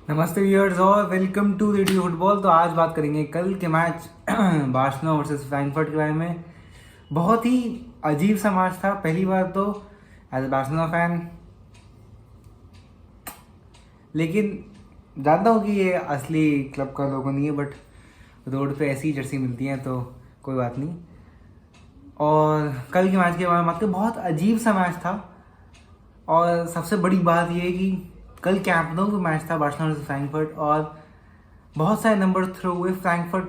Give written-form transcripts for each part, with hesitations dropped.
नमस्ते व्यूअर्स और welcome to radio football. तो आज बात करेंगे कल के मैच बार्सिलोना वर्सेस फ्रैंकफर्ट के बारे में। बहुत ही अजीब सा मैच था। पहली बार तो एज ए बार्सिलोना फैन, लेकिन जानता हूँ कि ये असली क्लब का लोगो नहीं है, बट रोड पे ऐसी जर्सी मिलती हैं तो कोई बात नहीं। और कल के मैच के बारे में बात करें, बहुत अजीब सा मैच था। और सबसे बड़ी बात यह है कि कल कैंप नो का मैच था बार्सिलोना से फ्रैंकफर्ट, और बहुत सारे नंबर थ्रो हुए। फ्रैंकफर्ट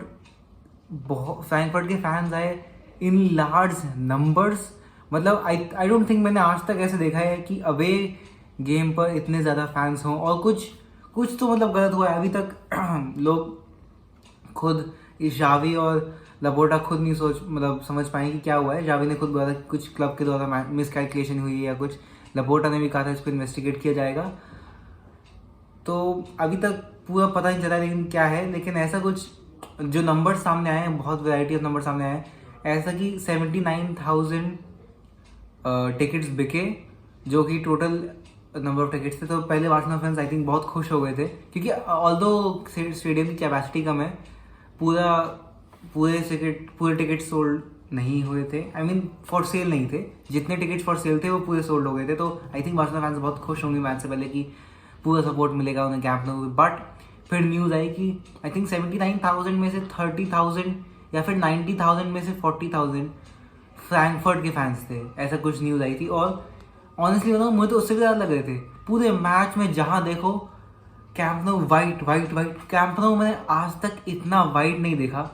के फैंस आए इन लार्ज नंबर्स। मतलब आई डोंट थिंक मैंने आज तक ऐसे देखा है कि अवे गेम पर इतने ज़्यादा फैंस हों। और कुछ कुछ तो मतलब गलत हुआ है अभी तक। लोग खुद इस जावी और लपोटा खुद नहीं समझ पाए कि क्या हुआ है। जावी ने खुद बोला था कि कुछ क्लब के द्वारा मिसकैलकुलेशन हुई है या कुछ। लपोटा ने भी कहा था इसको इन्वेस्टिगेट किया जाएगा। तो अभी तक पूरा पता नहीं चला लेकिन क्या है। लेकिन ऐसा कुछ जो नंबर सामने आए हैं, बहुत वैरायटी ऑफ नंबर सामने आए हैं। ऐसा कि 79,000 टिकट्स बिके, जो कि टोटल नंबर ऑफ टिकट्स थे। तो पहले बार्सिलोना फैंस आई थिंक बहुत खुश हो गए थे, क्योंकि ऑल्दो स्टेडियम की कैपेसिटी कम है, पूरा पूरे टिकट सोल्ड नहीं हुए थे। आई मीन फॉर सेल नहीं थे। जितने टिकट्स फॉर सेल थे वो पूरे सोल्ड हो गए थे। तो आई थिंक बार्सिलोना फैंस बहुत खुश होंगे मैच से पहले कि पूरा सपोर्ट मिलेगा उन्हें कैंप नो। बट फिर न्यूज़ आई कि आई थिंक 79,000 में से 30,000 या फिर 90,000 में से 40,000 फ्रैंकफर्ट के फैंस थे। ऐसा कुछ न्यूज़ आई थी। और ऑनेस्टली बताऊँ, मुझे तो उससे भी ज़्यादा लग रहे थे। पूरे मैच में जहाँ देखो Camp Nou white white white. Camp Nou मैंने आज तक इतना वाइट नहीं देखा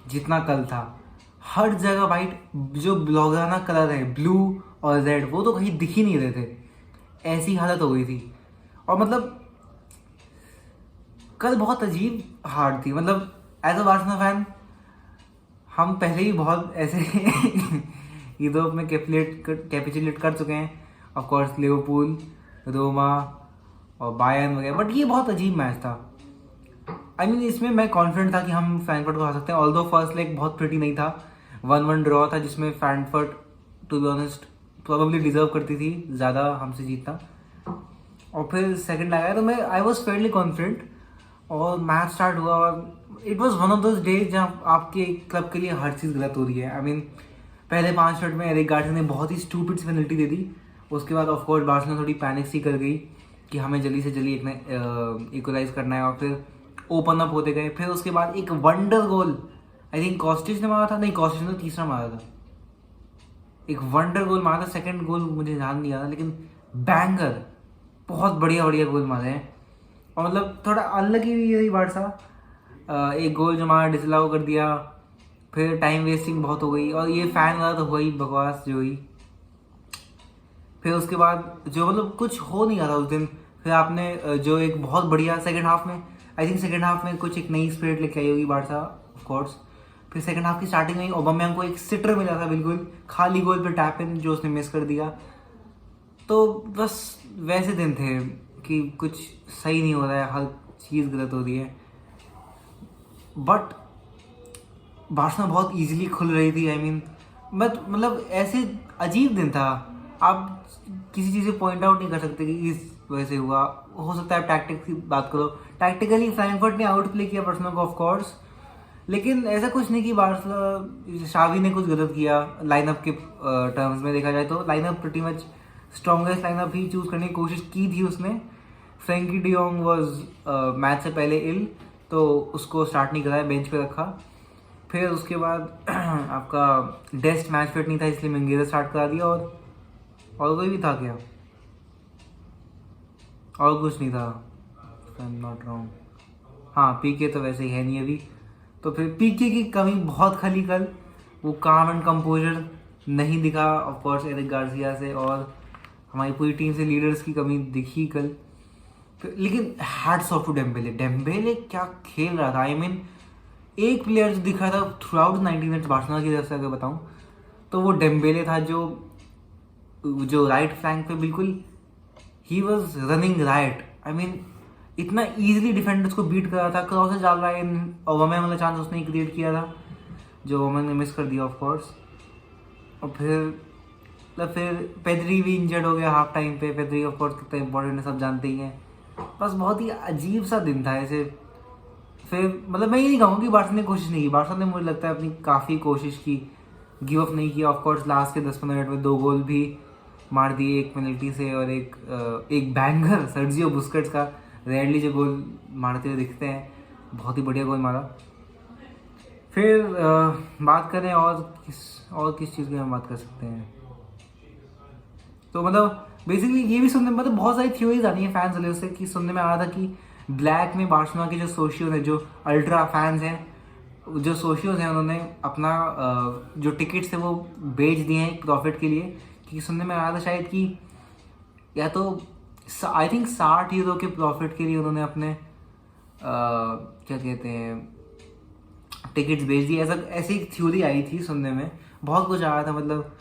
जितना कल था। हर जगह वाइट, जो ब्लॉगराना कलर है ब्लू और रेड, वो तो कहीं दिख ही नहीं रहे थे। ऐसी हालत हो गई थी। और मतलब कल बहुत अजीब हार थी। मतलब एज अ बार्सिलोना फैन हम पहले ही बहुत ऐसे यूरोप में कैपिचुलेट कर चुके हैं। ऑफ कोर्स लिवरपूल, रोमा और बायर्न वगैरह। बट ये बहुत अजीब मैच था। आई मीन इसमें मैं कॉन्फिडेंट था कि हम फ्रैंकफर्ट को हरा सकते हैं। ऑल्दो फर्स्ट लेग बहुत प्रिटी नहीं था, 1-1 ड्रॉ था, जिसमें Frankfurt to be honest probably deserve करती थी ज़्यादा हमसे जीतना। और फिर सेकंड आया तो मैं आई वॉज फेयरली कॉन्फिडेंट। और मैच स्टार्ट हुआ और it was one of those days जहाँ आपके क्लब के लिए हर चीज़ गलत हो रही है। आई मीन पहले 5 मिनट में एरिक गार्सिया ने बहुत ही स्टूपिड पेनल्टी दे दी। उसके बाद ऑफकोर्स बार्सिलोना थोड़ी पैनिक सी कर गई कि हमें जल्दी से जल्दी इक्वलाइज करना है, और फिर ओपन अप होते गए। फिर उसके बाद एक वंडर गोल, आई थिंक कॉस्टिच ने मारा था, नहीं कॉस्टिच ने तीसरा मारा था। एक वंडर गोल मारा था, सेकंड गोल मुझे ध्यान नहीं आ रहा, लेकिन बैंगर, बहुत बढ़िया बढ़िया गोल मारे हैं। और मतलब थोड़ा अनलकी भी यही बारसा, एक गोल जो हमारा डिसअलाउ कर दिया। फिर टाइम वेस्टिंग बहुत हो गई, और ये फैन वाला तो हुआ ही बकवास जो हुई। फिर उसके बाद जो मतलब कुछ हो नहीं रहा था उस दिन। फिर आपने जो एक बहुत बढ़िया सेकंड हाफ में, आई थिंक सेकंड हाफ में कुछ एक नई स्पिरिट लेके आई होगी बारसा ऑफ कोर्स। फिर सेकंड हाफ की स्टार्टिंग में ओबामेयांग को एक सिटर मिला था बिल्कुल खाली गोल पे टैप इन, जो उसने मिस कर दिया। तो बस वैसे दिन थे कि कुछ सही नहीं हो रहा है, हर चीज़ गलत हो रही है। बट बार्सिलोना बहुत इजीली खुल रही थी। आई मीन बट मतलब ऐसे अजीब दिन था। आप किसी चीज़ से पॉइंट आउट नहीं कर सकते कि इस वजह से हुआ। हो सकता है टैक्टिक्स की बात करो, टैक्टिकली फ्रैंकफर्ट ने आउट प्ले किया बार्सिलोना को ऑफ कोर्स। लेकिन ऐसा कुछ नहीं कि बार्सिलोना शावी ने कुछ गलत किया लाइनअप के टर्म्स में देखा जाए तो। Lineup pretty much strongest lineup ही चूज़ करने की कोशिश की थी उसने। फ्रैंकी डियोंग वॉज मैच से पहले इल, तो उसको स्टार्ट नहीं कराया, बेंच पे रखा। फिर उसके बाद आपका डेस्ट मैच फिट नहीं था, इसलिए मंगेरा स्टार्ट करा दिया। और कोई भी था क्या? और कुछ नहीं था, आई एम नॉट रॉन्ग। हाँ, पीके तो वैसे ही है नहीं अभी। तो फिर पीके की कमी बहुत खली कल। वो काम एंड कंपोजर नहीं दिखा ऑफ कोर्स एरिक गार्सिया से, और हमारी पूरी टीम से लीडर्स की कमी दिखी कल। लेकिन hats off to Dembele. Dembele क्या खेल रहा था। आई मीन एक प्लेयर जो दिख रहा था थ्रू आउट 90 मिनट्स बार्सिलोना की तरफ से अगर बताऊं तो वो डेम्बेले था, जो राइट फ्लैंक पे बिल्कुल he was running right. I mean इतना इजीली डिफेंडर्स को बीट कर रहा था। क्रॉसेस डाल रहा है, ओबामेयांग वाला चांस उसने क्रिएट किया था जो ओबामेयांग ने मिस कर दिया ऑफ कोर्स। और फिर पेद्री भी इंजर्ड हो गया हाफ टाइम पे। पेद्री ऑफ कोर्स कितना इंपॉर्टेंट है सब जानते ही हैं। बस बहुत ही अजीब सा दिन था ऐसे। फिर मतलब मैं ये नहीं कहूँगा कि बार्सा ने कोशिश नहीं की, बार्सा ने मुझे लगता है अपनी काफ़ी कोशिश की, गिव अप नहीं किया। ऑफकोर्स लास्ट के 10-15 मिनट में 2 गोल भी मार दिए, एक पेनल्टी से और एक बैंगर सर्जियो बुस्केट्स का, रेयरली जो गोल मारते हुए दिखते हैं, बहुत ही बढ़िया गोल मारा। फिर बात करें और किस चीज़ की हम बात कर सकते हैं। तो मतलब बेसिकली ये भी सुनने मतलब बहुत सारी थ्योरीज आ रही हैं फैंस वाले से, कि सुनने में आ रहा था कि ब्लैक में बार्सिलोना के जो सोशियोज हैं, जो अल्ट्रा फैंस हैं, जो सोशियोज हैं, उन्होंने अपना जो टिकट्स थे वो बेच दिए हैं प्रॉफिट के लिए। क्योंकि सुनने में आ रहा था शायद कि या तो आई थिंक 60 यूरो के प्रॉफिट के लिए उन्होंने अपने क्या कहते हैं टिकट्स बेच दिए। ऐसी एक थ्योरी आई थी सुनने में, बहुत कुछ आ रहा था मतलब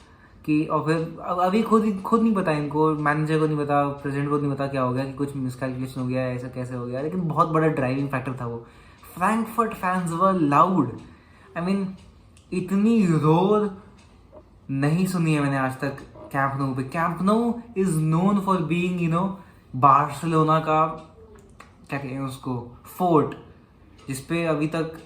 कि। और फिर अभी खुद नहीं पता इनको, मैनेजर को नहीं पता, प्रेसिडेंट को नहीं पता क्या हो गया, कि कुछ मिसकैलकुलेशन हो गया, ऐसा कैसे हो गया, लेकिन बहुत बड़ा ड्राइविंग फैक्टर था वो। Frankfurt fans were loud, I mean इतनी रोर नहीं सुनी है मैंने आज तक कैंप नो पे। Camp Nou is known for being Barcelona का क्या कहते हैं उसको, फोर्ट, जिसपे अभी तक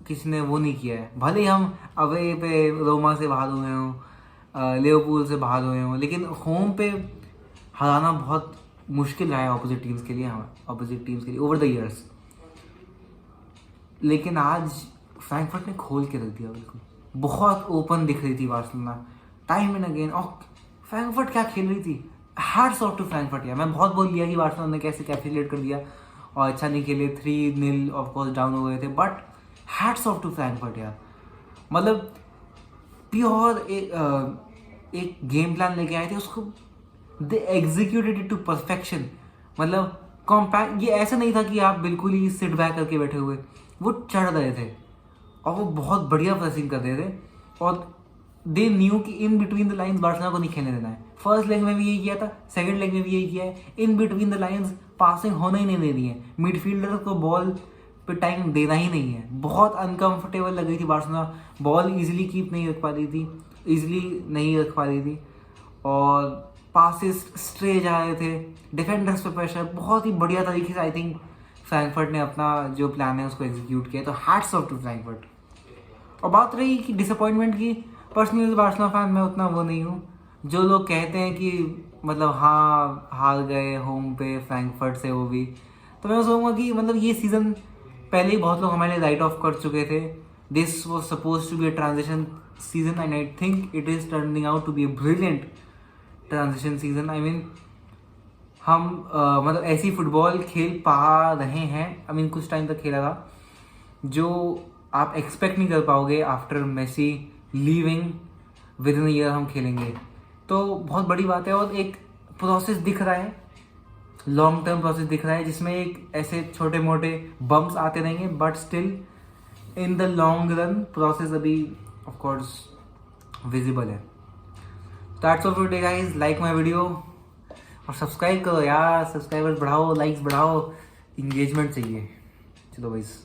किसी ने वो नहीं किया है। भले ही हम अवे पे रोमा से बाहर हुए हों, लिवरपूल से बाहर हुए हों, लेकिन होम पे हराना बहुत मुश्किल रहा है ऑपोजिट टीम्स के लिए ओवर द इयर्स। लेकिन आज फ्रैंकफर्ट ने खोल के रख दिया, बिल्कुल बहुत ओपन दिख रही थी बार्सिलोना टाइम एंड अगेन। और फ्रैंकफर्ट क्या खेल रही थी, हैट्स ऑफ टू फ्रैंकफर्ट यार। मैं बहुत बोल दिया कि बार्सिलोना ने कैसे कैपिटुलेट कर दिया और अच्छा नहीं खेले, 3-0 ऑफ कोर्स डाउन हो गए थे, but hats off to Frankfurt यार। मतलब प्योर एक गेम प्लान लेके आए थे, उसको दे एग्जीक्यूटेड इट टू परफेक्शन। मतलब कॉम्पैक्ट, ये ऐसा नहीं था कि आप बिल्कुल ही सिट बैक करके बैठे हुए, वो चढ़ रहे थे और वो बहुत बढ़िया प्रेसिंग कर रहे थे। और दे न्यू कि in between the lines Barcelona को नहीं खेलने देना है। फर्स्ट लेग में भी यही किया था, सेकंड लेग में भी यही किया है, in between the lines passing होना ही नहीं देनी है, मिडफील्डर को बॉल पे टाइम देना ही नहीं है। बहुत अनकंफर्टेबल लग रही थी बार्सिलोना, बॉल इजीली कीप नहीं रख पा रही थी, और पासिस स्ट्रे जा रहे थे, डिफेंडर्स पे प्रेशर, बहुत ही बढ़िया तरीके से आई थिंक फ्रैंकफर्ट ने अपना जो प्लान है उसको एग्जीक्यूट किया। तो हैट्स ऑफ टू फ्रैंकफर्ट। और बात रही कि डिसअपॉइंटमेंट की, पर्सनली बार्सिलोना फैन मैं उतना वो नहीं हूँ। जो लोग कहते हैं कि मतलब हाँ हार गए होम पे फ्रैंकफर्ट से, वो भी तो मैं सोचूंगा कि मतलब ये सीज़न पहले ही बहुत लोग हमारे लिए राइट ऑफ कर चुके थे। This was suppose to be a transition season and I think it is turning out to be a brilliant transition season. I mean हम मतलब ऐसी फुटबॉल खेल पा रहे हैं, आई मीन कुछ टाइम तक खेला था जो आप एक्सपेक्ट नहीं कर पाओगे after Messi leaving within year हम खेलेंगे। तो बहुत बड़ी बात है, और एक प्रोसेस दिख रहा है, लॉन्ग टर्म प्रोसेस दिख रहा है, जिसमें एक ऐसे छोटे मोटे बम्प्स आते रहेंगे, but still in the long run process अभी ऑफ कोर्स विजिबल है। That's all for today guys, like my video और सब्सक्राइब करो यार, सब्सक्राइबर्स बढ़ाओ, लाइक्स बढ़ाओ, इंगेजमेंट चाहिए। चलो गाइस।